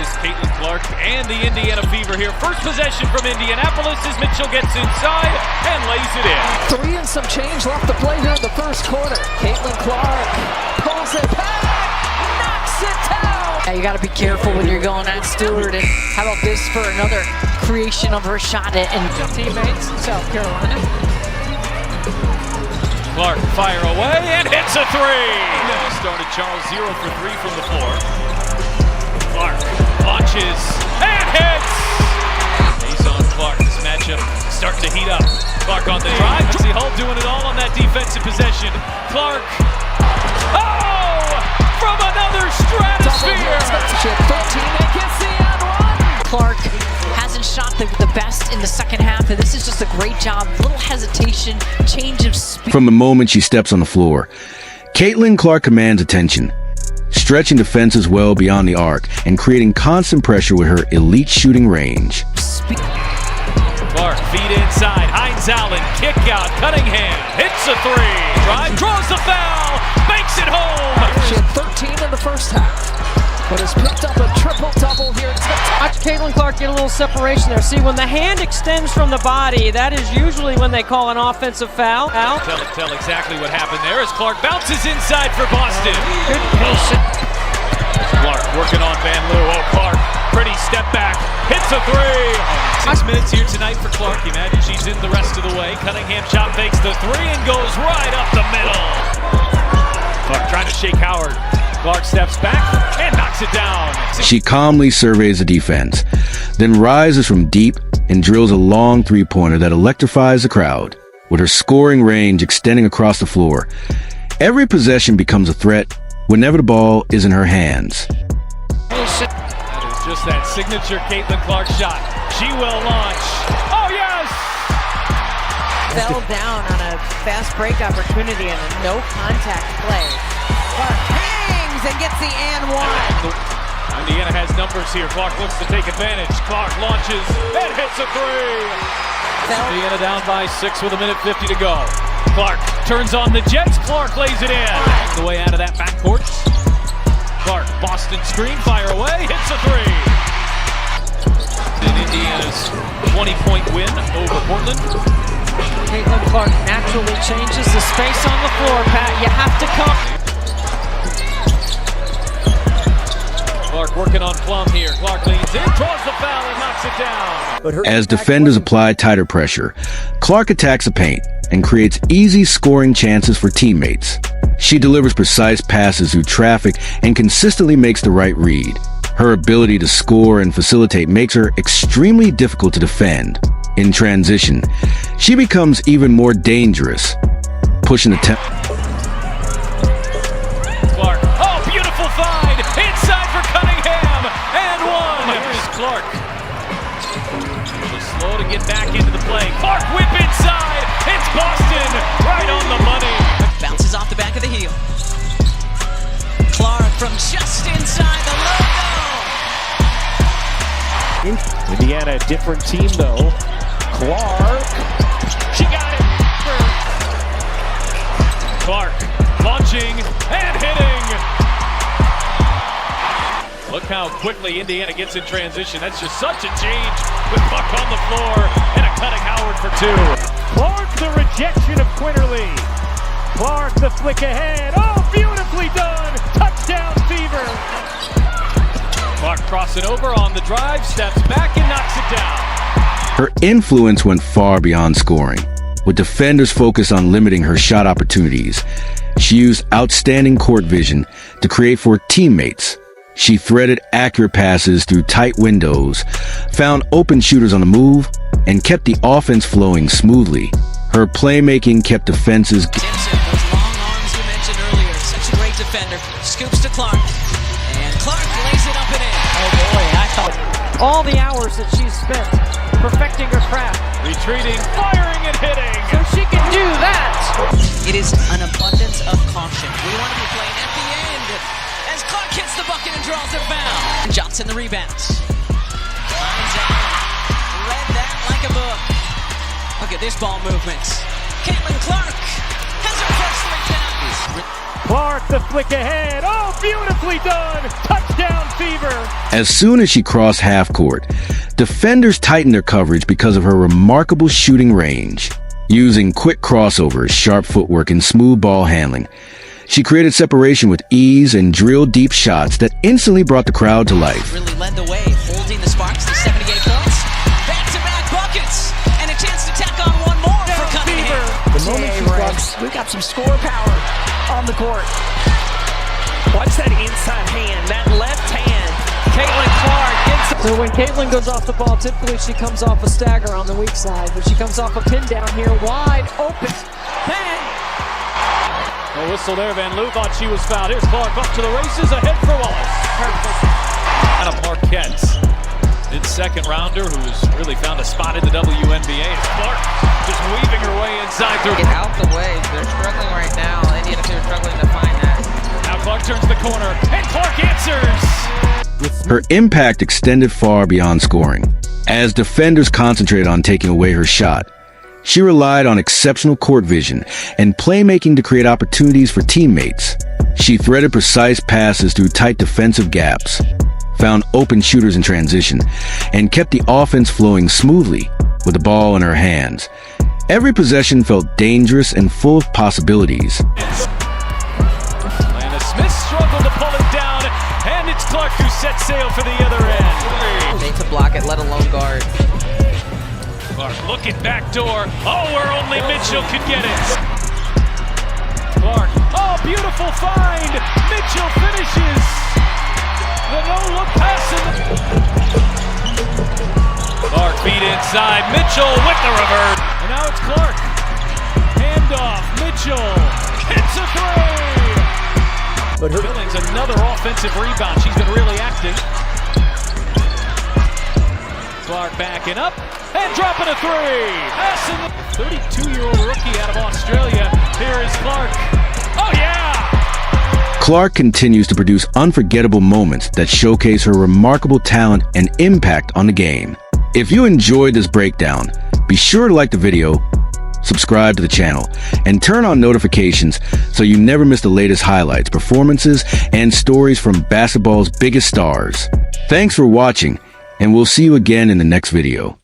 There's Caitlin Clark and the Indiana Fever here. First possession from Indianapolis as Mitchell gets inside and lays it in. 3 and some change left to play here in the first quarter. Caitlin Clark pulls it back, knocks it down. Yeah, you got to be careful when you're going at Stewart. And how about this for another creation of her shot and teammates in South Carolina. Clark fire away and hits a three. Started Charles 0 for 3 from the floor. Clark launches and hits. He's on Clark. This matchup starting to heat up. Clark on the drive. See Hull doing it all on that defensive possession. Clark. Oh! From another stratosphere. She had 13 and gets the end one. Clark hasn't shot the best in the second half, and this is just a great job. Little hesitation, change of speed. From the moment she steps on the floor, Caitlin Clark commands attention, stretching defenses well beyond the arc and creating constant pressure with her elite shooting range. Clark feed inside, Hines Allen, kick out, Cunningham hits a three, drive, draws the foul, makes it home. She had 13 in the first half, but has picked up a triple-double here. Watch Caitlin Clark get a little separation there. See, when the hand extends from the body, that is usually when they call an offensive foul. Tell exactly what happened there as Clark bounces inside for Boston. Good patience. Clark working on Van Loo. Oh, Clark, pretty step back, hits a three. 6 minutes here tonight for Clark. Imagine she's in the rest of the way. Cunningham shot fakes the three and goes right up the middle. Clark trying to shake Howard. Clark steps back and knocks it down. She calmly surveys the defense, then rises from deep and drills a long three-pointer that electrifies the crowd. With her scoring range extending across the floor, every possession becomes a threat whenever the ball is in her hands. That is just that signature Caitlin Clark shot. She will launch. Oh, yes! Fell down on a fast break opportunity and a no-contact play. Clark hangs and gets the and one. Indiana has numbers here. Clark looks to take advantage. Clark launches and hits a three. Indiana down by 6 with 1:50 to go. Clark turns on the Jets. Clark lays it in. The way out of that backcourt. Clark, Boston screen, fire away, hits a three. In Indiana's 20-point win over Portland. Caitlin Clark naturally changes the space on the floor, Pat. You have to come. Clark working on Plum here. Clark leans in, draws the foul, and knocks it down. As defenders apply tighter pressure, Clark attacks the paint and creates easy scoring chances for teammates. She delivers precise passes through traffic and consistently makes the right read. Her ability to score and facilitate makes her extremely difficult to defend. In transition, she becomes even more dangerous, pushing the tempo. Clark, oh, beautiful find, inside for Cunningham, and one. Here's Clark. She'll slow to get back into the play. Clark whip inside, it's Boston, right on the money. Bounces off the back of the heel. Clark from just inside the logo. Indiana, a different team though. Clark, She got it. Clark launching and hitting. Look how quickly Indiana gets in transition. That's just such a change with Buck on the floor and a cutting Howard for two. Clark the rejection of Quinterly. Clark the flick ahead. Oh, beautifully done. Touchdown Fever. Clark crossing over on the drive, steps back and knocks it down. Her influence went far beyond scoring. With defenders focused on limiting her shot opportunities, she used outstanding court vision to create for teammates. She threaded accurate passes through tight windows, found open shooters on the move, and kept the offense flowing smoothly. Her playmaking kept defenses. Simpson, those long arms you mentioned earlier. Such a great defender. Scoops to Clark. And Clark lays it up and in. Oh boy, I thought all the hours that she's spent perfecting her craft. Retreating, firing and hitting. So she can do that. It is an abundance of caution. We want to be playing at the end as Clark hits the bucket and draws a foul. Johnson the rebounds. Hines Allen read that like a book. Look at this ball movement. Caitlin Clark has her first three down. Clark, the flick ahead. Oh, beautifully done. Touchdown Fever. As soon as she crossed half court, defenders tightened their coverage because of her remarkable shooting range. Using quick crossovers, sharp footwork, and smooth ball handling, she created separation with ease and drilled deep shots that instantly brought the crowd to life. Really led the way, holding the Sparks to 78 points. Back-to-back buckets, and a chance to tack on one more for Cunningham. The moment she walks, we got some score power on the court. Watch that inside hand, that left hand. Caitlin Clark gets. So when Caitlin goes off the ball, typically she comes off a stagger on the weak side, but she comes off a pin down here, wide open. Bang! No whistle there. Van Loo thought she was fouled. Here's Clark off to the races, ahead for Wallace. Perfect. Out of Marquette. Mid-second rounder who's really found a spot in the WNBA. It's Clark just weaving her way inside through. Get out the way. They're struggling right now. Indiana they're struggling to find that. Now Clark turns the corner, and Clark answers. Her impact extended far beyond scoring. As defenders concentrated on taking away her shot, she relied on exceptional court vision and playmaking to create opportunities for teammates. She threaded precise passes through tight defensive gaps, found open shooters in transition, and kept the offense flowing smoothly with the ball in her hands. Every possession felt dangerous and full of possibilities. Lana Smith struggled to pull it down, and it's Clark who sets sail for the other end. Need to block it, let alone guard. Clark looking back door. Oh, where only Mitchell could get it. Clark. Oh, beautiful find. Mitchell finishes. The no-look pass. Clark beat inside. Mitchell with the reverse. And now it's Clark. Handoff. Mitchell hits a three. But Billings another offensive rebound. She's been really active. Clark backing up and dropping a three. Passing the 32-year-old rookie out of Australia. Here is Clark. Oh, yeah! Clark continues to produce unforgettable moments that showcase her remarkable talent and impact on the game. If you enjoyed this breakdown, be sure to like the video, subscribe to the channel, and turn on notifications so you never miss the latest highlights, performances, and stories from basketball's biggest stars. Thanks for watching, and we'll see you again in the next video.